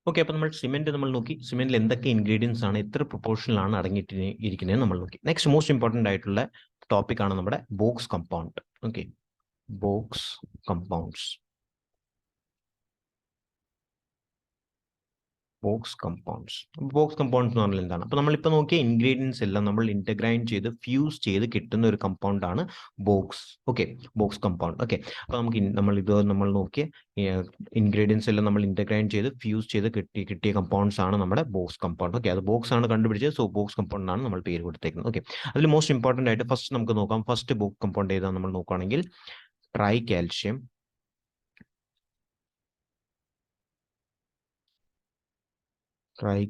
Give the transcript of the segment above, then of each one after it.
Okay, അപ്പോൾ നമ്മൾ cement നോക്കി. സിമെന്റിൽ എന്തൊക്കെ ഇൻഗ്രീഡിയൻസ് ആണ്, എത്ര പ്രൊപ്പോർഷനിലാണ് അടങ്ങിയിരിക്കുന്നത് നമ്മൾ നോക്കി. നെക്സ്റ്റ് മോസ്റ്റ് ഇമ്പോർട്ടൻ്റ് ആയിട്ടുള്ള ടോപ്പിക് ആണ് നമ്മുടെ box compound. Okay, box compounds. Box compounds എന്ന് പറഞ്ഞാൽ എന്താണ്? അപ്പോൾ നമ്മളിപ്പോൾ നോക്കിയ ഇൻഗ്രീഡിയൻസ് എല്ലാം നമ്മൾ ഇന്റഗ്രൈൻ ചെയ്ത് ഫ്യൂസ് ചെയ്ത് കിട്ടുന്ന ഒരു കമ്പൗണ്ട് ആണ് box. Okay, box compound. Okay, അപ്പോൾ നമ്മൾ നോക്കിയ ഇൻഗ്രീഡിയൻസ് എല്ലാം നമ്മൾ ഇന്റഗ്രൈൻ ചെയ്ത് ഫ്യൂസ് ചെയ്ത് കിട്ടിയ കമ്പൗണ്ട്സ് ആണ് നമ്മുടെ ബോക്സ് കമ്പൗണ്ട്. ഓക്കെ, അത് ബോക്സ് ആണ് കണ്ടുപിടിച്ചത്, സോ ബോക്സ് കമ്പൗണ്ട് ആണ് നമ്മൾ പേര് കൊടുത്തേക്കുന്നത്. ഓക്കെ, അതിൽ മോസ്റ്റ് ഇമ്പോർട്ടൻ്റ് ആയിട്ട് ഫസ്റ്റ് നമുക്ക് നോക്കാം. ഫസ്റ്റ് ബോക്സ് കമ്പൗണ്ട് ഏതാ നമ്മൾ നോക്കുകയാണെങ്കിൽ try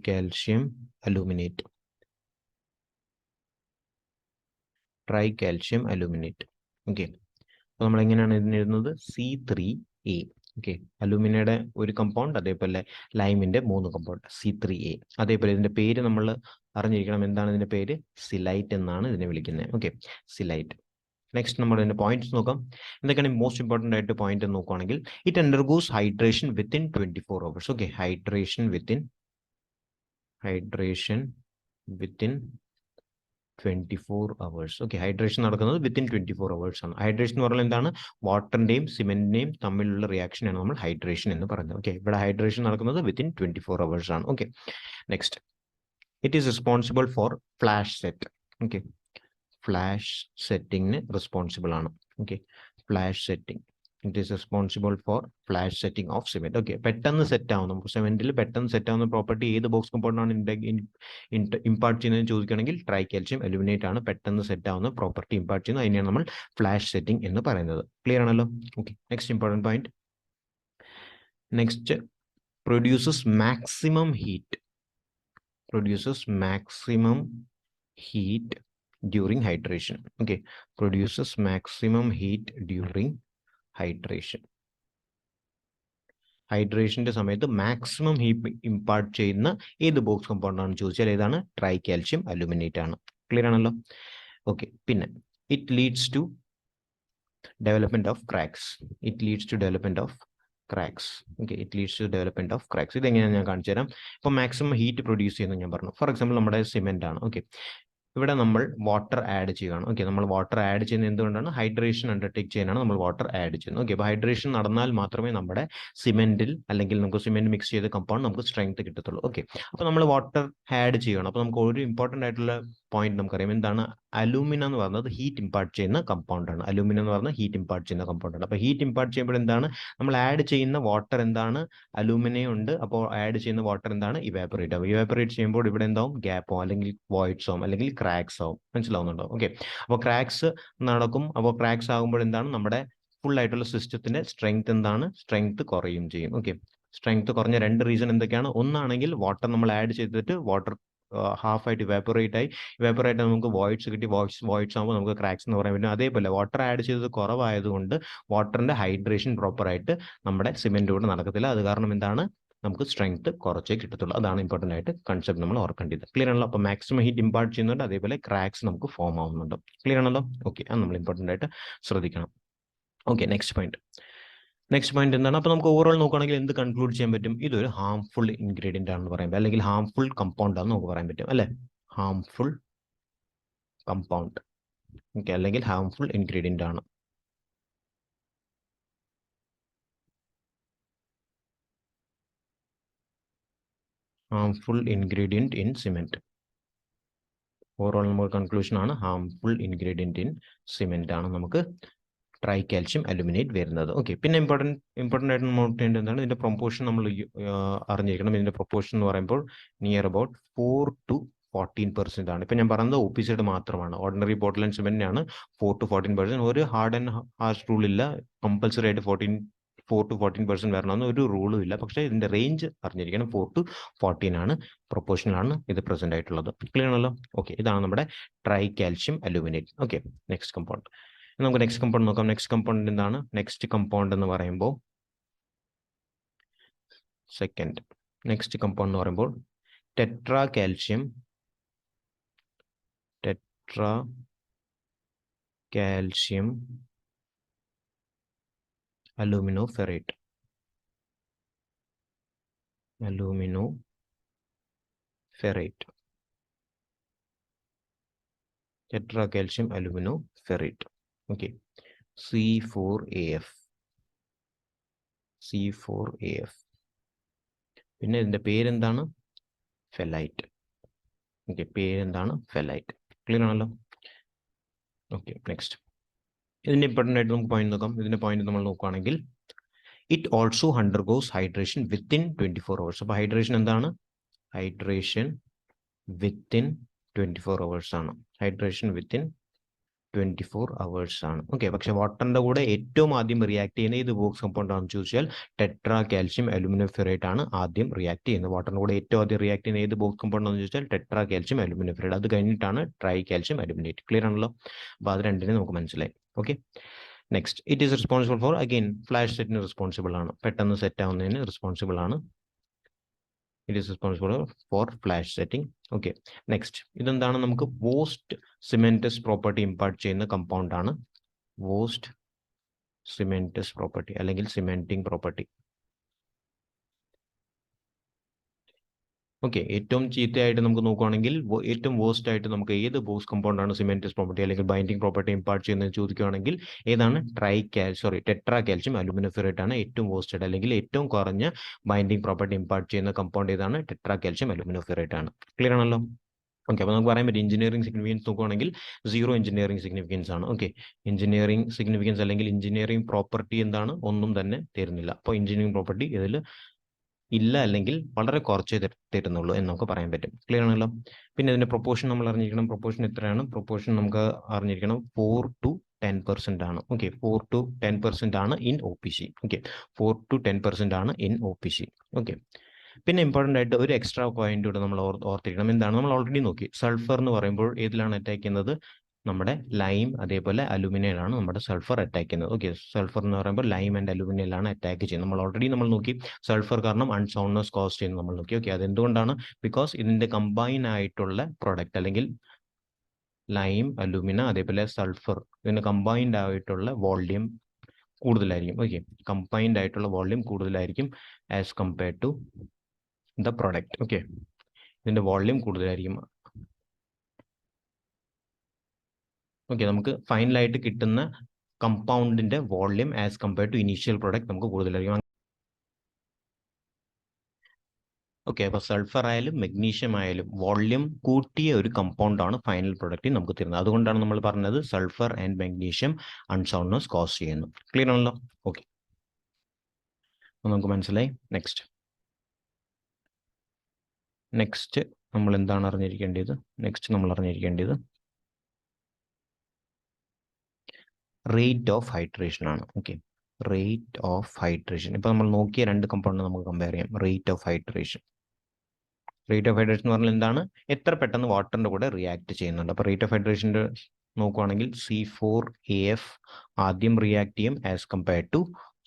calcium aluminate. Try calcium aluminate. Okay, അപ്പോൾ നമ്മൾ എങ്ങനെയാണ് ഇതിന് എഴുതുന്നത്? C3A. ഓക്കെ, അലൂമിനയുടെ ഒരു കമ്പൗണ്ട്, അതേപോലെ ലൈമിന്റെ 3 കമ്പൗണ്ട്, C3A. അതേപോലെ ഇതിന്റെ പേര് നമ്മൾ അറിഞ്ഞിരിക്കണം. എന്താണ് ഇതിന്റെ പേര്? സിലൈറ്റ് എന്നാണ് ഇതിനെ വിളിക്കുന്നത്. ഓക്കെ, സിലൈറ്റ്. നെക്സ്റ്റ് നമ്മൾ ഇതിന്റെ പോയിന്റ്സ് നോക്കാം. എന്തൊക്കെയാണ് മോസ്റ്റ് ഇമ്പോർട്ടൻ്റ് ആയിട്ട് പോയിന്റ് നോക്കുകയാണെങ്കിൽ it undergoes hydration within 24 hours. Okay, hydration within 24 hours. Okay, hydration നടക്കുന്നത് വിത്തിൻ 24 hours ആണ്. ഹൈഡ്രേഷൻ എന്ന് പറഞ്ഞാൽ എന്താണ്? വാട്ടറിന്റെയും സിമെന്റിന്റെയും തമ്മിലുള്ള റിയാക്ഷൻ ആണ് നമ്മൾ ഹൈഡ്രേഷൻ എന്ന് പറയുന്നത്. ഓക്കെ, ഇവിടെ ഹൈഡ്രേഷൻ നടക്കുന്നത് വിത്തിൻ 24 hours ആണ്. Okay, next it is responsible for flash set. Okay, flash സെറ്റിംഗിന് റെസ്പോൺസിബിൾ ആണ്. Okay, flash setting. It is responsible for flash setting of cement. Okay, പെട്ടെന്ന് സെറ്റ് ആവുന്ന സിമെന്റിൽ പെട്ടെന്ന് സെറ്റ് ആവുന്ന പ്രോപ്പർട്ടി ഏത് ബോക്സ് കമ്പൗണ്ടാണ് ഇമ്പാർട്ട് ചെയ്യുന്നതെന്ന് ചോദിക്കുകയാണെങ്കിൽ ട്രൈ കാൽഷ്യം അലൂമിനേറ്റ് ആണ് പെട്ടെന്ന് സെറ്റ് ആവുന്ന പ്രോപ്പർട്ടി ഇമ്പാർട്ട് ചെയ്യുന്നത്. അതിനെയാണ് നമ്മൾ ഫ്ലാഷ് സെറ്റിംഗ് എന്ന് പറയുന്നത്. ക്ലിയർ ആണല്ലോ? Okay, next important point. Next produces maximum heat. During hydration. Okay, produces maximum heat during hydration. ഹൈഡ്രേഷന്റെ സമയത്ത് മാക്സിമം ഹീറ്റ് ഇമ്പാർട്ട് ചെയ്യുന്ന ഏത് ബോക്സ് കമ്പൗണ്ട് ആണെന്ന് ചോദിച്ചാൽ ഏതാണ്? ട്രൈ കാൽഷ്യം അലൂമിനേറ്റ് ആണ്. ക്ലിയർ ആണല്ലോ? ഓക്കെ, പിന്നെ it leads to development of cracks. ഇതെങ്ങനെയാണ് ഞാൻ കാണിച്ചു തരാം. ഇപ്പോൾ മാക്സിമം ഹീറ്റ് പ്രൊഡ്യൂസ് ചെയ്യുന്നത് ഞാൻ പറഞ്ഞു. ഫോർ എക്സാമ്പിൾ നമ്മുടെ സിമെന്റ് ആണ്. ഓക്കെ, ഇവിടെ നമ്മൾ വാട്ടർ ആഡ് ചെയ്യുകയാണ്. ഓക്കെ, നമ്മൾ വാട്ടർ ആഡ് ചെയ്യുന്നത് എന്തുകൊണ്ടാണ്? ഹൈഡ്രേഷൻ അണ്ടർടേക്ക് ചെയ്യാനാണ് നമ്മൾ വാട്ടർ ആഡ് ചെയ്യുന്നത്. ഓക്കെ, അപ്പോൾ ഹൈഡ്രേഷൻ നടന്നാൽ മാത്രമേ നമ്മുടെ സിമെന്റിൽ അല്ലെങ്കിൽ നമുക്ക് സിമെന്റ് മിക്സ് ചെയ്ത കമ്പൗണ്ട് നമുക്ക് സ്ട്രെങ്ത് കിട്ടത്തുള്ളൂ. ഓക്കെ, അപ്പോൾ നമ്മൾ വാട്ടർ ആഡ് ചെയ്യണം. അപ്പോൾ നമുക്ക് ഒരു ഇമ്പോർട്ടൻ്റ് ആയിട്ടുള്ള പോയിന്റ് നമുക്കറിയാം. എന്താണ്? അലൂമിന എന്ന് പറയുന്നത് ഹീറ്റ് ഇമ്പാർട്ട് ചെയ്യുന്ന കമ്പൗണ്ടാണ്. അപ്പോൾ ഹീറ്റ് ഇമ്പാർട്ട് ചെയ്യുമ്പോൾ എന്താണ്? നമ്മൾ ആഡ് ചെയ്യുന്ന വാട്ടർ എന്താണ്? അലൂമിനിയം ഉണ്ട്. അപ്പോൾ ആഡ് ചെയ്യുന്ന വാട്ടർ എന്താണ്? ഇവാപറേറ്റ് ആവും. ഇവാപറേറ്റ് ചെയ്യുമ്പോൾ ഇവിടെ എന്താവും? ഗ്യാപ്പോ അല്ലെങ്കിൽ വോയിഡ്സ് ആവും അല്ലെങ്കിൽ ക്രാക്സ് ആവും. മനസ്സിലാവുന്നുണ്ടോ? ഓക്കെ, അപ്പോൾ ക്രാക്സ് നടക്കും. അപ്പോൾ ക്രാക്സ് ആകുമ്പോൾ എന്താണ്? നമ്മുടെ ഫുൾ ആയിട്ടുള്ള സിസ്റ്റത്തിന്റെ സ്ട്രെങ്ത് കുറയും ചെയ്യും. ഓക്കെ, സ്ട്രെങ്ത് കുറഞ്ഞ രണ്ട് റീസൺ എന്തൊക്കെയാണ്? ഒന്നാണെങ്കിൽ വാട്ടർ നമ്മൾ ആഡ് ചെയ്തിട്ട് വാട്ടർ ഹാഫ് ആയിട്ട് ഇവാപറേറ്റ് നമുക്ക് വോയിഡ്സ് കിട്ടി. വോയിഡ്സ് ആകുമ്പോൾ നമുക്ക് ക്രാക്സ് എന്ന് പറയാൻ പറ്റും. അതേപോലെ വാട്ടർ ആഡ് ചെയ്തത് കുറവായതുകൊണ്ട് വാട്ടറിന്റെ ഹൈഡ്രേഷൻ പ്രോപ്പർ ആയിട്ട് നമ്മുടെ സിമെന്റ് കൂടെ നടക്കത്തില്ല. അത് കാരണം എന്താണ്? നമുക്ക് സ്ട്രെങ്ത് കുറച്ചേ കിട്ടത്തുള്ളൂ. അതാണ് ഇമ്പോർട്ടൻ്റ് ആയിട്ട് കൺസെപ്റ്റ് നമ്മൾ ഓർക്കേണ്ടത്. ക്ലിയർ ആണല്ലോ? അപ്പോൾ മാക്സിമം ഹീറ്റ് ഇമ്പാർട്ട് ചെയ്യുന്നുണ്ട്, അതേപോലെ ക്രാക്സ് നമുക്ക് ഫോം ആവുന്നുണ്ട്. ക്ലിയർ ആണല്ലോ? ഓക്കെ, അത് നമ്മൾ ഇമ്പോർട്ടൻ്റ് ആയിട്ട് ശ്രദ്ധിക്കണം. ഓക്കെ, നെക്സ്റ്റ് പോയിന്റ് എന്താണ്? അപ്പോൾ നമുക്ക് ഓവറോൾ നോക്കുകയാണെങ്കിൽ എന്ത് കൺക്ലൂഡ് ചെയ്യാൻ പറ്റും? ഇതൊരു ഹാംഫുൾ ഇൻഗ്രീഡിയന്റ് ആണെന്ന് പറയാൻ പറ്റും, അല്ലെങ്കിൽ ഹാംഫുൾ കമ്പൗണ്ട് ആണെന്ന് നമുക്ക് പറയാൻ പറ്റും, അല്ലെ? Harmful compound. ഓക്കെ, അല്ലെങ്കിൽ ഹാംഫുൾ ഇൻഗ്രീഡിയന്റ് ആണ്. Harmful ingredient in cement. Overall നമ്മൾ കൺക്ലൂഷൻ ആണ് ഹാംഫുൾ ഇൻഗ്രീഡിയന്റ് ഇൻ സിമെന്റ് ആണ് നമുക്ക് ട്രൈ കാൽഷ്യം അലുമിനേറ്റ് വരുന്നത്. ഓക്കെ, പിന്നെ ഇമ്പോർട്ടൻ്റ് ആയിട്ട് നോട്ട് ചെയ്യേണ്ടത് എന്താണ്? ഇതിന്റെ പ്രൊപ്പോർഷൻ നമ്മൾ അറിഞ്ഞിരിക്കണം. ഇതിന്റെ പ്രൊപ്പോർഷൻ എന്ന് പറയുമ്പോൾ നിയർ അബൌട്ട് 4-14% ആണ്. ഇപ്പൊ ഞാൻ പറയുന്നത് OPCയുടെ മാത്രമാണ്. ഓർഡിനറി ബോട്ടിൽ ആൻഡ് സിമെന്റിനാണ് 4-14%. ഒരു ഹാർഡ് ആൻഡ് ഹാർഷ് റൂൾ ഇല്ല. കമ്പൽസറി ആയിട്ട് 4-14% വരണമെന്ന് ഒരു റൂളും ഇല്ല. പക്ഷേ ഇതിന്റെ റേഞ്ച് അറിഞ്ഞിരിക്കണം. 4-14 ആണ്, പ്രൊപ്പോർഷണൽ ആണ് ഇത് പ്രസന്റ് ആയിട്ടുള്ളത്. ക്ലിയർ ആണല്ലോ? ഓക്കെ, ഇതാണ് നമ്മുടെ tri calcium aluminate. Okay, next compound. നമുക്ക് നെക്സ്റ്റ് കമ്പൗണ്ട് നോക്കാം. നെക്സ്റ്റ് കമ്പൗണ്ട് എന്താണ്? നെക്സ്റ്റ് കമ്പൗണ്ട് എന്ന് പറയുമ്പോൾ നെക്സ്റ്റ് കമ്പൗണ്ട് എന്ന് പറയുമ്പോൾ tetra calcium aluminoferrate. aluminoferrate. Tetra calcium aluminoferrate. Okay. C4AF. C4AF. പിന്നെ ഇതിന്റെ പേരെന്താണ്? ഫെലൈറ്റ്. ഓക്കെ, പേരെന്താണ്? ഫെലൈറ്റ്. ക്ലിയർ ആണല്ലോ? Okay, next. ഇതിന്റെ ഇമ്പോർട്ടൻ്റ് ആയിട്ട് നമുക്ക് പോയിന്റ് നോക്കാം. ഇതിന്റെ പോയിന്റ് നമ്മൾ നോക്കുകയാണെങ്കിൽ it also undergoes hydration within 24 hours. അപ്പോൾ ഹൈഡ്രേഷൻ എന്താണ്? ഹൈഡ്രേഷൻ വിത്തിൻ 24 hours ആണ്. ഹൈഡ്രേഷൻ വിത്തിൻ 24 hours ആണ്. ഓക്കെ, പക്ഷെ വാട്ടറിന്റെ കൂടെ ഏറ്റവും ആദ്യം റിയാക്ട് ചെയ്യുന്ന ഏത് ബോക്സ് കമ്പൗണ്ട് ആണെന്ന് ചോദിച്ചാൽ ടെട്രാ കാൽഷ്യം അലുമിനോഫെറേറ്റ് ആണ് ആദ്യം റിയാക്ട് ചെയ്യുന്നത്. വാട്ടറിന്റെ കൂടെ ഏറ്റവും ആദ്യം റിയാക്ട് ചെയ്യുന്ന ഏത് ബോക്സ് കമ്പൗണ്ട് ആണെന്ന് ചോദിച്ചാൽ ടെട്രാ കാൽഷ്യം അലുമിനോഫെറേറ്റ്. അത് കഴിഞ്ഞിട്ടാണ് ട്രൈ കാൽഷ്യം അലുമിനേറ്റ്. ക്ലിയർ ആണല്ലോ? അപ്പോൾ അത് രണ്ടിനെ നമുക്ക് മനസ്സിലായി. Okay, next. It is responsible four, again flash സെറ്റിന് റെസ്പോൺസിബിൾ ആണ്, പെട്ടെന്ന് സെറ്റ് ആവുന്നതിന് റെസ്പോൺസിബിൾ ആണ്. It is responsible for flash setting. Okay, next. ഇതെന്താണ്? നമുക്ക് വോസ്റ്റ് സിമെന്റസ് പ്രോപ്പർട്ടി ഇമ്പാർട്ട് ചെയ്യുന്ന കമ്പൗണ്ട് ആണ് വോസ്റ്റ് സിമെന്റസ് പ്രോപ്പർട്ടി അല്ലെങ്കിൽ സിമെന്റിംഗ് പ്രോപ്പർട്ടി. ഓക്കെ, ഏറ്റവും ചീത്തയായിട്ട് നമുക്ക് നോക്കുകയാണെങ്കിൽ ഏറ്റവും വേസ്റ്റ് ആയിട്ട് നമുക്ക് ഏത് ബോക്സ് കമ്പൗണ്ട് ആണ് സിമെന്റസ് പ്രോപ്പർട്ടി അല്ലെങ്കിൽ ബൈൻഡിങ് പ്രോപ്പർട്ടി ഇമ്പാർട്ട് ചെയ്യുന്നത് ചോദിക്കുകയാണെങ്കിൽ ഏതാണ്? ടെട്രാ കാൽഷ്യം അലുമിനോഫെറേറ്റ് ആണ് ഏറ്റവും വേസ്റ്റ് ആയിട്ട് അല്ലെങ്കിൽ ഏറ്റവും കുറഞ്ഞ ബൈൻഡിങ് പ്രോപ്പർട്ടി ഇമ്പാർട്ട് ചെയ്യുന്ന കമ്പൗണ്ട് ഏതാണ്? ടെട്രാ കാൽഷ്യം അലുമിനോഫെറേറ്റ് ആണ്. ക്ലിയർ ആണല്ലോ? ഓക്കെ, അപ്പോൾ നമുക്ക് പറയാൻ പറ്റും എഞ്ചിനീയറിംഗ് സിഗ്നിഫിക്കൻസ് നോക്കുകയാണെങ്കിൽ 0 എഞ്ചിനീയറിംഗ് സിഗ്നിഫിക്കൻസ് ആണ്. ഓക്കെ, എഞ്ചിനീയറിംഗ് സിഗ്നിഫിക്കൻസ് അല്ലെങ്കിൽ എഞ്ചിനീയറിംഗ് പ്രോപ്പർട്ടി എന്താണ്? ഒന്നും തന്നെ തരുന്നില്ല. അപ്പോൾ എഞ്ചിനീയറിംഗ് പ്രോപ്പർട്ടി ഇതിൽ ഇല്ല അല്ലെങ്കിൽ വളരെ കുറച്ചേ തരുന്നുള്ളൂ എന്ന് നമുക്ക് പറയാൻ പറ്റും. ക്ലിയർ ആണല്ലോ? പിന്നെ ഇതിന്റെ പ്രൊപ്പോർഷൻ നമ്മൾ അറിഞ്ഞിരിക്കണം. പ്രൊപ്പോർഷൻ എത്രയാണ്? പ്രൊപ്പോർഷൻ നമുക്ക് അറിഞ്ഞിരിക്കണം 4 to 10% ആണ്. ഓക്കെ, 4 to 10% ആണ് ഇൻ OPC. ഓക്കെ, 4 to 10% ആണ് ഇൻ OPC. ഓക്കെ, പിന്നെ ഇമ്പോർട്ടൻ്റ് ആയിട്ട് ഒരു എക്സ്ട്രാ പോയിന്റ് കൂടെ നമ്മൾ ഓർത്തിരിക്കണം. എന്താണ്? നമ്മൾ ഓൾറെഡി നോക്കി സൾഫർ എന്ന് പറയുമ്പോൾ ഏതിലാണ് അറ്റാക്ക് ചെയ്യുന്നത്? നമ്മുടെ ലൈം അതേപോലെ അലുമിനിയലാണ് നമ്മുടെ സൾഫർ അറ്റാക്ക് ചെയ്യുന്നത്. ഓക്കെ, സൾഫർ എന്ന് പറയുമ്പോൾ ലൈം ആൻഡ് അലുമിനിയലാണ് അറ്റാക്ക് ചെയ്യുന്നത്. നമ്മൾ ഓൾറെഡി നോക്കി സൾഫർ കാരണം അൺസൗണ്ട്നെസ് കോസ് ചെയ്യുന്നത് നമ്മൾ നോക്കി. ഓക്കെ, അതെന്തുകൊണ്ടാണ്? ബിക്കോസ് ഇതിന്റെ കമ്പൈൻ ആയിട്ടുള്ള പ്രോഡക്റ്റ് അല്ലെങ്കിൽ ലൈം, അലുമിന അതേപോലെ സൾഫർ ഇതിന്റെ കമ്പൈൻഡ് ആയിട്ടുള്ള വോള്യൂം കൂടുതലായിരിക്കും. ഓക്കെ, കമ്പൈൻഡ് ആയിട്ടുള്ള വോള്യൂം കൂടുതലായിരിക്കും as compared to the product. Okay, ഇതിന്റെ വോള്യൂം കൂടുതലായിരിക്കും. ഓക്കെ, നമുക്ക് ഫൈനലായിട്ട് കിട്ടുന്ന കമ്പൗണ്ടിന്റെ volume as compared to initial product നമുക്ക് കൂടുതലായിരിക്കും. ഓക്കെ, അപ്പോൾ സൾഫർ ആയാലും മെഗ്നീഷ്യം ആയാലും വോള്യൂം കൂട്ടിയ ഒരു കമ്പൗണ്ടാണ് ഫൈനൽ പ്രോഡക്റ്റ് നമുക്ക് തരുന്നത്. അതുകൊണ്ടാണ് നമ്മൾ പറഞ്ഞത് സൾഫർ ആൻഡ് മെഗ്നീഷ്യം അൺസൗണ്ട്നെസ് കോസ് ചെയ്യുന്നു. ക്ലിയർ ആണല്ലോ? ഓക്കെ, നമുക്ക് മനസ്സിലായി. നെക്സ്റ്റ് നമ്മൾ എന്താണ് അറിഞ്ഞിരിക്കേണ്ടത്? നമ്മൾ അറിഞ്ഞിരിക്കേണ്ടത് റേറ്റ് ഓഫ് ഹൈഡ്രേഷൻ ആണ്. Okay, rate of hydration. ഇപ്പൊ നമ്മൾ നോക്കിയ രണ്ട് കമ്പൗണ്ട് നമുക്ക് കമ്പയർ ചെയ്യാം. റേറ്റ് ഓഫ് ഹൈഡ്രേഷൻ എന്ന് പറഞ്ഞാൽ എന്താണ്? എത്ര പെട്ടെന്ന് വാട്ടറിന്റെ കൂടെ റിയാക്ട് ചെയ്യുന്നുണ്ട്. അപ്പൊ റേറ്റ് ഓഫ് ഹൈഡ്രേഷന്റെ നോക്കുവാണെങ്കിൽ C4AF ആദ്യം റിയാക്ട് ചെയ്യും as compared to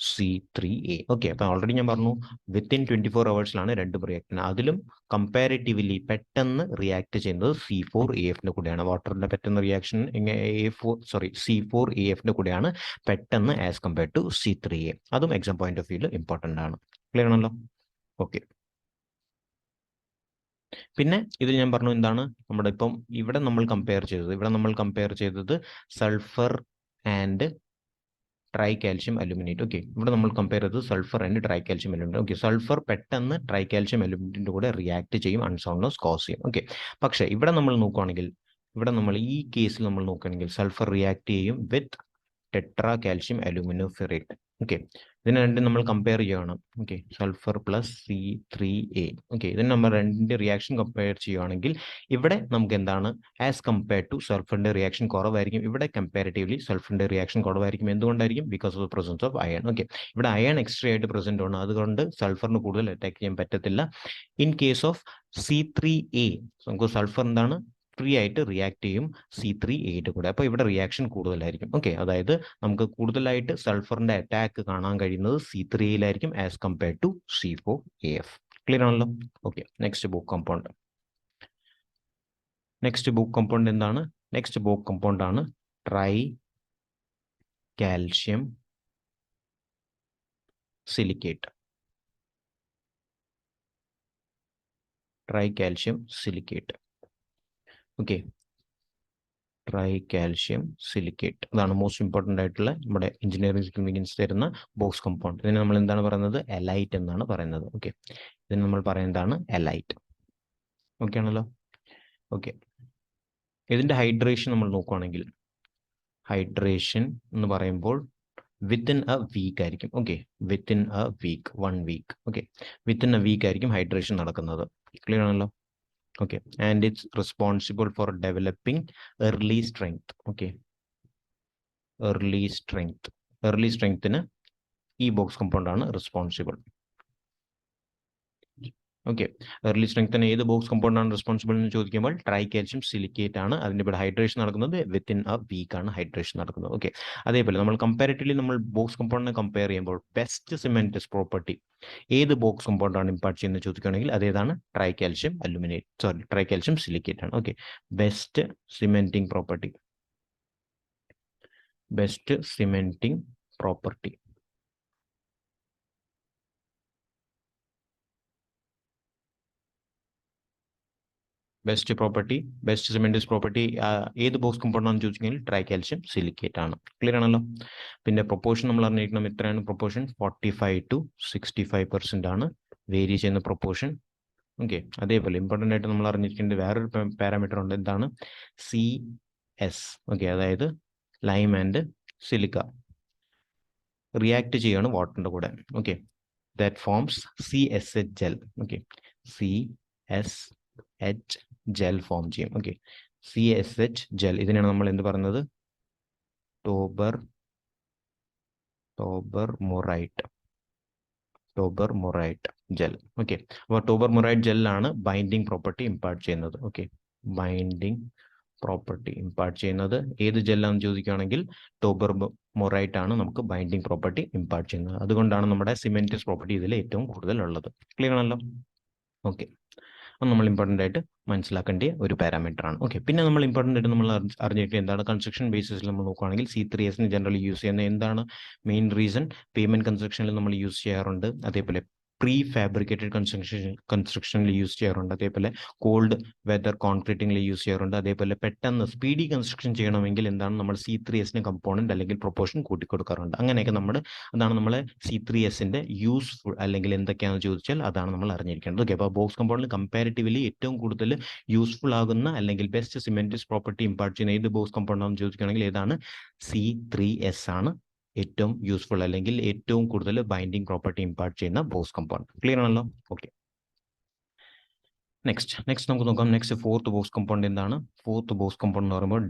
C3A. Okay, അപ്പൊ ഓൾറെഡി ഞാൻ പറഞ്ഞു വിത്തിൻ 24 hours രണ്ടും റിയാക്ട് ചെയ്യുന്നത്. അതിലും കമ്പാരിറ്റീവ്ലി പെട്ടെന്ന് റിയാക്ട് ചെയ്യുന്നത് C4AFന്റെ കൂടെയാണ്. വാട്ടറിന്റെ പെട്ടെന്ന് റിയാക്ഷൻ C4AFന്റെ കൂടെയാണ് പെട്ടെന്ന് ആസ് കമ്പയർഡ് ടു C3A. അതും എക്സാം പോയിന്റ് ഓഫ് വ്യൂല് ഇമ്പോർട്ടന്റ് ആണ്. ക്ലിയർ ആണല്ലോ? ഓക്കെ, പിന്നെ ഇതിൽ ഞാൻ പറഞ്ഞു എന്താണ് നമ്മുടെ ഇപ്പം ഇവിടെ നമ്മൾ കമ്പയർ ചെയ്തത് sulphur and try calcium aluminate. Okay, ഇവിടെ നമ്മൾ കമ്പയർ ചെയ്തത് sulphur and try calcium aluminate. Okay, sulphur പെട്ടെന്ന് ട്രൈ കാൽഷ്യം അലുമിനേറ്റിന്റെ കൂടെ റിയാക്ട് ചെയ്യും, അൺസൗണ്ട്നെസ് കോസ് ചെയ്യും. ഓക്കെ, പക്ഷേ ഇവിടെ നമ്മൾ നോക്കുകയാണെങ്കിൽ ഈ കേസിൽ നമ്മൾ നോക്കുകയാണെങ്കിൽ സൾഫർ റിയാക്ട് ചെയ്യും വിത്ത് ടെട്രാ കാൽഷ്യം അലുമിനോഫെറേറ്റ്. ഓക്കെ, ഇതിനെ രണ്ടും നമ്മൾ കമ്പയർ ചെയ്യണം. Okay, sulphur plus C3A. Okay, ഇതിന് നമ്മൾ രണ്ട് റിയാക്ഷൻ കമ്പയർ ചെയ്യുകയാണെങ്കിൽ ഇവിടെ നമുക്ക് എന്താണ് ആസ് കമ്പയർഡ് ടു സൾഫറിന്റെ റിയാക്ഷൻ കുറവായിരിക്കും. ഇവിടെ കമ്പാരിറ്റീവ്ലി സൾഫറിന്റെ റിയാക്ഷൻ കുറവായിരിക്കും. എന്തുകൊണ്ടായിരിക്കും? Because of the presence of iron. Okay, ഇവിടെ അയൺ എക്സ്ട്രാ ആയിട്ട് പ്രസന്റ് ആണ്, അതുകൊണ്ട് സൾഫറിന് കൂടുതൽ അറ്റാക്ക് ചെയ്യാൻ പറ്റത്തില്ല. ഇൻ കേസ് ഓഫ് C3A നമുക്ക് സൾഫർ എന്താണ് ഫ്രീ ആയിട്ട് റിയാക്ട് ചെയ്യും C3A കൂടെ. അപ്പോൾ ഇവിടെ റിയാക്ഷൻ കൂടുതലായിരിക്കും. ഓക്കെ, അതായത് നമുക്ക് കൂടുതലായിട്ട് സൾഫറിന്റെ അറ്റാക്ക് കാണാൻ കഴിയുന്നത് C3Aയിലായിരിക്കും as compared to C4AF. Clear ആണല്ലോ? ഓക്കെ, നെക്സ്റ്റ് ബോക്ക് കമ്പൗണ്ട് എന്താണ്? നെക്സ്റ്റ് ബോക്ക് കമ്പൗണ്ട് ആണ് tri calcium silicate. Tricalcium silicate. Okay, tricalcium silicate അതാണ് മോസ്റ്റ് ഇമ്പോർട്ടൻ്റ് ആയിട്ടുള്ള നമ്മുടെ എഞ്ചിനീയറിംഗ് സിഗ്നിഫിക്കൻസ് തരുന്ന ബോക്സ് കമ്പൗണ്ട്. ഇതിന് നമ്മൾ എന്താണ് പറയുന്നത്? എലൈറ്റ് എന്നാണ് പറയുന്നത്. ഓക്കെ, ഇതിന് നമ്മൾ പറയുന്നതാണ് എലൈറ്റ്. ഓക്കെ ആണല്ലോ? ഓക്കെ, ഇതിൻ്റെ ഹൈഡ്രേഷൻ നമ്മൾ നോക്കുകയാണെങ്കിൽ ഹൈഡ്രേഷൻ എന്ന് പറയുമ്പോൾ വിത്തിൻ എ വീക്ക് ആയിരിക്കും. Okay, within a week, 1 week. Okay, within a week ആയിരിക്കും ഹൈഡ്രേഷൻ നടക്കുന്നത്. ക്ലിയർ ആണല്ലോ? Okay, and it's responsible for developing early strength. Okay, early strength, early സ്ട്രെങ്ത്തിന് ഈ ബോക്സ് കമ്പൗണ്ട് ആണ് റെസ്പോൺസിബിൾ. ഓക്കെ, എർലി സ്ട്രെങ്ത്തിന് ഏത് Bogue's compound ആണ് റെസ്പോൺസിബിൾ എന്ന് ചോദിക്കുമ്പോൾ ട്രൈകാൽഷ്യം സിലിക്കേറ്റ് ആണ്. അതിൻ്റെ ഇവിടെ ഹൈഡ്രേഷൻ നടക്കുന്നത് വിത്തിൻ എ വീക്ക് ആണ് ഹൈഡ്രേഷൻ നടക്കുന്നത്. ഓക്കെ, അതേപോലെ നമ്മൾ കമ്പാരിറ്റീവ്ലി നമ്മൾ ബോക്സ് കമ്പൗണ്ടിനെ കമ്പയർ ചെയ്യുമ്പോൾ ബെസ്റ്റ് സിമെന്റസ് പ്രോപ്പർട്ടി ഏത് ബോക്സ് കമ്പൗണ്ട് ആണ് ഇമ്പാർട്ട് ചെയ്യുന്നത് ചോദിക്കുകയാണെങ്കിൽ അതേതാണ്? Tricalcium aluminate, sorry tricalcium silicate ആണ്. Okay, best cementing property, best cementing property. Best property, best cementous property ഏത് ബോക്സ് കമ്പൗണ്ട് ആണെന്ന് ചോദിച്ചെങ്കിൽ ട്രൈകാൽഷ്യം സിലിക്കേറ്റ് ആണ്. ക്ലിയർ ആണല്ലോ? പിന്നെ പ്രൊപ്പോർഷൻ നമ്മൾ അറിഞ്ഞിരിക്കണം. എത്രയാണ് പ്രൊപ്പോർഷൻ? 45 to 65% ആണ് വേരി ചെയ്യുന്ന പ്രൊപ്പോർഷൻ. ഓക്കെ, അതേപോലെ ഇമ്പോർട്ടൻ്റ് ആയിട്ട് നമ്മൾ അറിഞ്ഞിരിക്കേണ്ട വേറൊരു പാരാമീറ്റർ ഉണ്ട്. എന്താണ്? CS. ഓക്കെ, അതായത് ലൈം ആൻഡ് സിലിക്ക റിയാക്ട് ചെയ്യാണ് വാട്ടറിൻ്റെ കൂടെ. Okay, that forms CSH gel. Okay, CSH gel form ചെയ്യും. ഓക്കെ, CSH ജെൽ, ഇതിനാണ് നമ്മൾ എന്ത് പറയുന്നത്? ടോബർമൊറൈറ്റ് ജെൽ. ഓക്കെ, അപ്പോൾ ടോബർമൊറൈറ്റ് ജെല്ലാണ് ബൈൻഡിങ് പ്രോപ്പർട്ടി ഇമ്പാർട്ട് ചെയ്യുന്നത്. ഓക്കെ, ബൈൻഡിങ് പ്രോപ്പർട്ടി ഇമ്പാർട്ട് ചെയ്യുന്നത് ഏത് ജെല്ലാന്ന് ചോദിക്കുകയാണെങ്കിൽ ടോബർമൊറൈറ്റ് ആണ് നമുക്ക് ബൈൻഡിങ് പ്രോപ്പർട്ടി ഇമ്പാർട്ട് ചെയ്യുന്നത്. അതുകൊണ്ടാണ് നമ്മുടെ സിമെന്റസ് പ്രോപ്പർട്ടി ഇതിൽ ഏറ്റവും കൂടുതൽ ഉള്ളത്. ക്ലിയർ ആണല്ലോ? ഓക്കെ, അത് നമ്മൾ ഇമ്പോർട്ടൻ്റ് ആയിട്ട് മനസ്സിലാക്കേണ്ട ഒരു പാരാമീറ്റർ ആണ്. ഓക്കെ, പിന്നെ നമ്മൾ ഇമ്പോർട്ടൻ്റ് ആയിട്ട് നമ്മൾ അറിഞ്ഞിട്ട് എന്താണ്? കൺസ്ട്രക്ഷൻ ബേസിസിൽ നമ്മൾ നോക്കുകയാണെങ്കിൽ C3S ജനറലി യൂസ് ചെയ്യുന്ന എന്താണ് മെയിൻ റീസൺ? പേയ്മെന്റ് കൺസ്ട്രക്ഷനിൽ നമ്മൾ യൂസ് ചെയ്യാറുണ്ട്. അതേപോലെ പ്രീ ഫാബ്രിക്കേറ്റഡ് കൺസ്ട്രക്ഷനിൽ യൂസ് ചെയ്യാറുണ്ട്. അതേപോലെ കോൾഡ് വെതർ കോൺക്രീറ്റിംഗിൽ യൂസ് ചെയ്യാറുണ്ട്. അതേപോലെ പെട്ടെന്ന് സ്പീഡി കൺസ്ട്രക്ഷൻ ചെയ്യണമെങ്കിൽ എന്താണ് നമ്മൾ C3S കമ്പോണന്റ് അല്ലെങ്കിൽ പ്രൊപ്പോർഷൻ കൂട്ടിക്കൊടുക്കാറുണ്ട്. അങ്ങനെയൊക്കെ അതാണ് നമ്മളെ C3S യൂസ്ഫുൾ അല്ലെങ്കിൽ എന്തൊക്കെയാണെന്ന് ചോദിച്ചാൽ അതാണ് നമ്മൾ അറിഞ്ഞിരിക്കേണ്ടത്. ഓക്കെ, അപ്പോൾ ബോക്സ് കമ്പൗണ്ടിൽ കമ്പാരിറ്റീവ്ലി ഏറ്റവും കൂടുതൽ യൂസ്ഫുൾ ആകുന്ന അല്ലെങ്കിൽ ബെസ്റ്റ് സിമെന്റസ് പ്രോപ്പർട്ടി ഇമ്പാർട്ട് ചെയ്യുന്ന ഏത് ബോക്സ് കമ്പൗണ്ട് ആണെന്ന് ചോദിക്കുകയാണെങ്കിൽ ഏതാണ്? C3S ആണ് ഏറ്റവും യൂസ്ഫുൾ അല്ലെങ്കിൽ ഏറ്റവും കൂടുതൽ ബൈൻഡിങ് പ്രോപ്പർട്ടി ഇമ്പാർട്ട് ചെയ്യുന്ന ബോക്സ് കമ്പൗണ്ട്. ക്ലിയർ ആണല്ലോ? ഓക്കെ, നെക്സ്റ്റ് നമുക്ക് നോക്കാം. നെക്സ്റ്റ് ഫോർത്ത് ബോക്സ് കമ്പൗണ്ട് എന്താണ്? ഫോർത്ത് ബോക്സ് കമ്പൗണ്ട് എന്ന് പറയുമ്പോൾ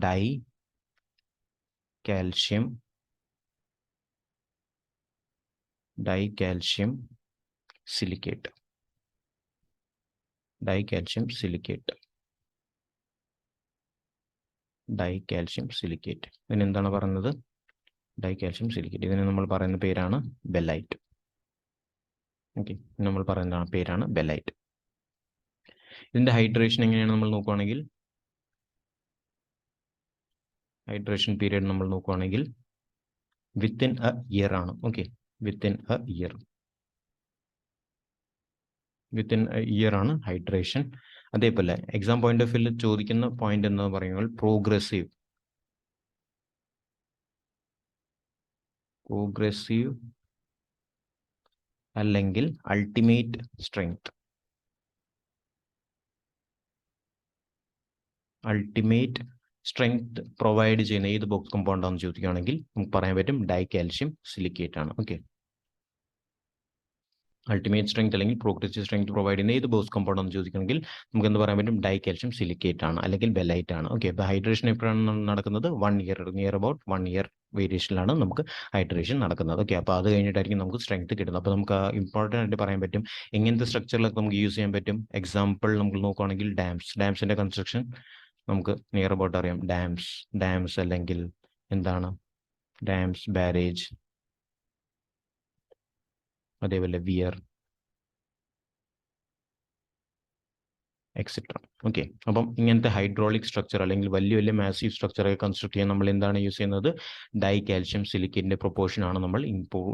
ഡൈകാൽഷ്യം സിലിക്കേറ്റ്. ഡൈകാൽഷ്യം സിലിക്കേറ്റ് ഇതിന് എന്താണ് പറയുന്നത്? ഡൈകാൽഷ്യം സിലിക്കേറ്റ്. ഇതിന് നമ്മൾ പറയുന്ന പേരാണ് ബെല്ലൈറ്റ്. ഓക്കെ, നമ്മൾ പറയുന്ന പേരാണ് ബെല്ലൈറ്റ്. ഇതിന്റെ ഹൈഡ്രേഷൻ എങ്ങനെയാണ് നമ്മൾ നോക്കുകയാണെങ്കിൽ ഹൈഡ്രേഷൻ പീരീഡ് നമ്മൾ നോക്കുകയാണെങ്കിൽ വിത്തിൻ എ ഇയർ ആണ്. ഓക്കെ, വിത്തിൻ എ ഇയർ ആണ് ഹൈഡ്രേഷൻ. അതേപോലെ എക്സാം പോയിന്റ് ഓഫ് വ്യൂ ചോദിക്കുന്ന പോയിന്റ് എന്ന് പറയുമ്പോൾ പ്രോഗ്രസീവ് അല്ലെങ്കിൽ ultimate strength. Ultimate strength provide ചെയ്യുന്ന ഏത് ബോക്സ് കമ്പൗണ്ട് ആണെന്ന് ചോദിക്കുകയാണെങ്കിൽ നമുക്ക് പറയാൻ പറ്റും ഡൈകാൽഷ്യം സിലിക്കേറ്റ് ആണ്. ഓക്കെ, അൾട്ടിമേറ്റ് സ്ട്രെങ്ത് അല്ലെങ്കിൽ പ്രോഗ്രസീവ് സ്ട്രെങ്ത് പ്രൊവൈഡ് ചെയ്യുന്ന ഏത് ബോക്സ് കമ്പൗണ്ട് ആണെന്ന് ചോദിക്കുകയാണെങ്കിൽ നമുക്ക് എന്ത് പറയാൻ പറ്റും? ഡൈകാൽഷ്യം സിലിക്കേറ്റ് ആണ് അല്ലെങ്കിൽ ബെല്ലൈറ്റ് ആണ്. ഓക്കെ, അപ്പോൾ ഹൈഡ്രേഷൻ എപ്പോഴാണ് നടക്കുന്നത്? 1 ഇയർ, നിയർ അബൌട്ട് 1 ഇയർ വേരിയേഷനിലാണ് നമുക്ക് ഹൈഡ്രേഷൻ നടക്കുന്നത്. ഓക്കെ, അപ്പോൾ അത് കഴിഞ്ഞിട്ടായിരിക്കും നമുക്ക് സ്ട്രെങ്ത് കിട്ടുന്നത്. അപ്പോൾ നമുക്ക് ഇമ്പോർട്ടൻ്റ് ആയിട്ട് പറയാൻ പറ്റും എങ്ങനത്തെ സ്ട്രക്ചറിലൊക്കെ നമുക്ക് യൂസ് ചെയ്യാൻ പറ്റും. എക്സാമ്പിൾ നമുക്ക് നോക്കുകയാണെങ്കിൽ ഡാംസിന്റെ കൺസ്ട്രക്ഷൻ നമുക്ക് നിയർ അബൌട്ട് അറിയാം. ഡാംസ് അല്ലെങ്കിൽ എന്താണ് ഡാംസ്, ബാരേജ്, അതേപോലെ വിയർ, എക്സെട്ര. ഓക്കെ, അപ്പം ഇങ്ങനത്തെ ഹൈഡ്രോളിക് സ്ട്രക്ചർ അല്ലെങ്കിൽ വലിയ വലിയ മാസീവ് സ്ട്രക്ചറൊക്കെ കൺസ്ട്രക്ട് ചെയ്യാൻ നമ്മൾ എന്താണ് യൂസ് ചെയ്യുന്നത്? ഡൈ കാൽഷ്യം സിലിക്കേറ്റിന്റെ പ്രൊപ്പോർഷൻ ആണ് നമ്മൾ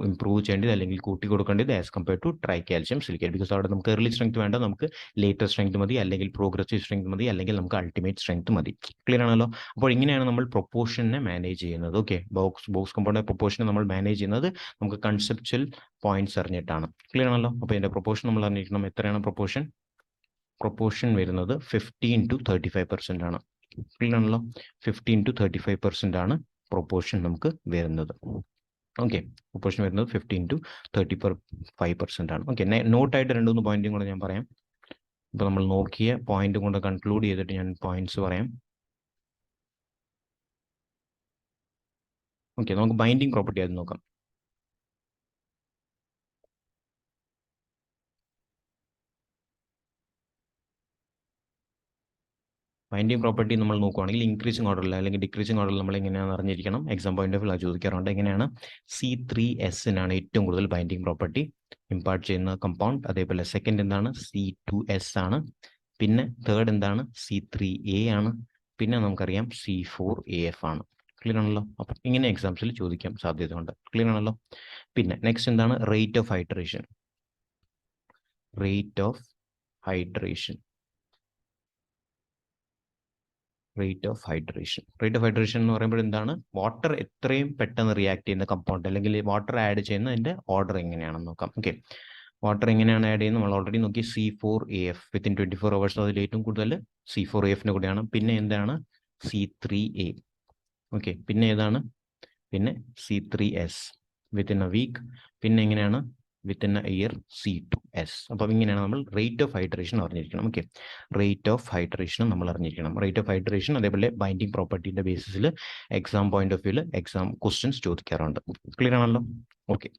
ഇംപ്രൂവ് ചെയ്യേണ്ടത് അല്ലെങ്കിൽ കൂട്ടി കൊടുക്കേണ്ടത് as compare to tri calcium silicate. Because അവിടെ നമുക്ക് എർലി സ്ട്രെങ്ത് വേണ്ട, നമുക്ക് ലേറ്റർ സ്ട്രെങ്ത് മതി, അല്ലെങ്കിൽ പ്രോഗ്രസീവ് സ്ട്രെങ്ത് മതി, അല്ലെങ്കിൽ നമുക്ക് അൾട്ടിമേറ്റ് സ്ട്രെങ്ത് മതി. ക്ലിയർ ആണല്ലോ? അപ്പോൾ ഇങ്ങനെയാണ് നമ്മൾ പ്രൊപ്പോർഷനെ മാനേജ് ചെയ്യുന്നത്. ഓക്കെ, ബോക്സ് കമ്പൗണ്ടിന്റെ പ്രൊപ്പോർഷനെ നമ്മൾ മാനേജ് ചെയ്യുന്നത് നമുക്ക് കൺസെപ്ച്വൽ പോയിന്റ്സ് അറിഞ്ഞിട്ടാണ്. ക്ലിയർ ആണല്ലോ? അപ്പോൾ ഇതിന്റെ പ്രൊപ്പോർഷൻ നമ്മൾ അറിഞ്ഞിരിക്കണം. എത്രയാണ് പ്രൊപ്പോർഷൻ? പ്രൊപ്പോർഷൻ വരുന്നത് 15-35% ആണ്. ക്ലിയർ ആണല്ലോ? 15-35% ആണ് പ്രൊപ്പോർഷൻ നമുക്ക് വരുന്നത്. ഓക്കെ, പ്രൊപ്പോർഷൻ വരുന്നത് 15-35% ആണ്. ഓക്കെ, നോട്ടായിട്ട് 2-3 പോയിന്റും കൂടെ ഞാൻ പറയാം. ഇപ്പൊ നമ്മൾ നോക്കിയ പോയിന്റ് കൊണ്ട് കൺക്ലൂഡ് ചെയ്തിട്ട് ഞാൻ പോയിന്റ്സ് പറയാം. ഓക്കെ, നമുക്ക് ബൈൻഡിങ് പ്രോപ്പർട്ടി ആദ്യം നോക്കാം. ബൈൻഡിങ് പ്രോപ്പർട്ടി നമ്മൾ നോക്കുകയാണെങ്കിൽ ഇൻക്രീസിങ് ഓർഡറിൽ അല്ലെങ്കിൽ ഡിക്രീസിങ് ഓർഡറിൽ നമ്മൾ എങ്ങനെയാണെന്ന് അറിഞ്ഞിരിക്കണം. എക്സാം പോയിന്റ് ഓഫ് വ്യൂ ചോദിക്കാറുണ്ട്. എങ്ങനെയാണ്? C3S ഏറ്റവും കൂടുതൽ ബൈൻഡിങ് പ്രോപ്പർട്ടി ഇമ്പാർട്ട് ചെയ്യുന്ന കമ്പൗണ്ട്. അതേപോലെ സെക്കൻഡ് എന്താണ്? C2S ആണ്. പിന്നെ തേർഡ് എന്താണ്? C3A ആണ്. പിന്നെ നമുക്കറിയാം C4AF ആണ്. ക്ലിയർ ആണല്ലോ? അപ്പം ഇങ്ങനെ എക്സാംസിൽ ചോദിക്കാൻ സാധ്യതയുണ്ട്. ക്ലിയർ ആണല്ലോ? പിന്നെ നെക്സ്റ്റ് എന്താണ്? Rate of hydration. Rate of hydration rate of hydration എന്ന് പറയുമ്പോൾ എന്താണ്? വാട്ടർ എത്രയും പെട്ടെന്ന് റിയാക്ട് ചെയ്യുന്ന കമ്പൗണ്ട് അല്ലെങ്കിൽ വാട്ടർ ആഡ് ചെയ്യുന്നതിന്റെ ഓർഡർ എങ്ങനെയാണെന്ന് നോക്കാം. ഓക്കെ, വാട്ടർ എങ്ങനെയാണ് ആഡ് ചെയ്യുന്നത് നമ്മൾ ഓൾറെഡി നോക്കി. C4AF വിത്തിൻ 24 hours അതിൽ ഏറ്റവും കൂടുതൽ C4AFന്റെ കൂടെയാണ്. പിന്നെ എന്താണ്? C3A. ഓക്കെ, പിന്നെ ഏതാണ്? പിന്നെ C3S വിത്തിൻ എ വീക്ക്. പിന്നെ എങ്ങനെയാണ്? Within a year C2S. അപ്പം ഇങ്ങനെയാണ് നമ്മൾ റേറ്റ് ഓഫ് ഹൈഡ്രേഷൻ അറിഞ്ഞിരിക്കണം. ഓക്കെ, റേറ്റ് ഓഫ് ഹൈഡ്രേഷൻ നമ്മൾ അറിഞ്ഞിരിക്കണം. റേറ്റ് ഓഫ് ഹൈഡ്രേഷൻ അതേപോലെ ബൈൻഡിങ് പ്രോപ്പർട്ടിന്റെ ബേസിസിൽ എക്സാം പോയിന്റ് ഓഫ് വ്യൂല് എക്സാം ക്വസ്റ്റ്യൻസ് ചോദിക്കാറുണ്ട്. ക്ലിയർ ആണല്ലോ? ഓക്കെ.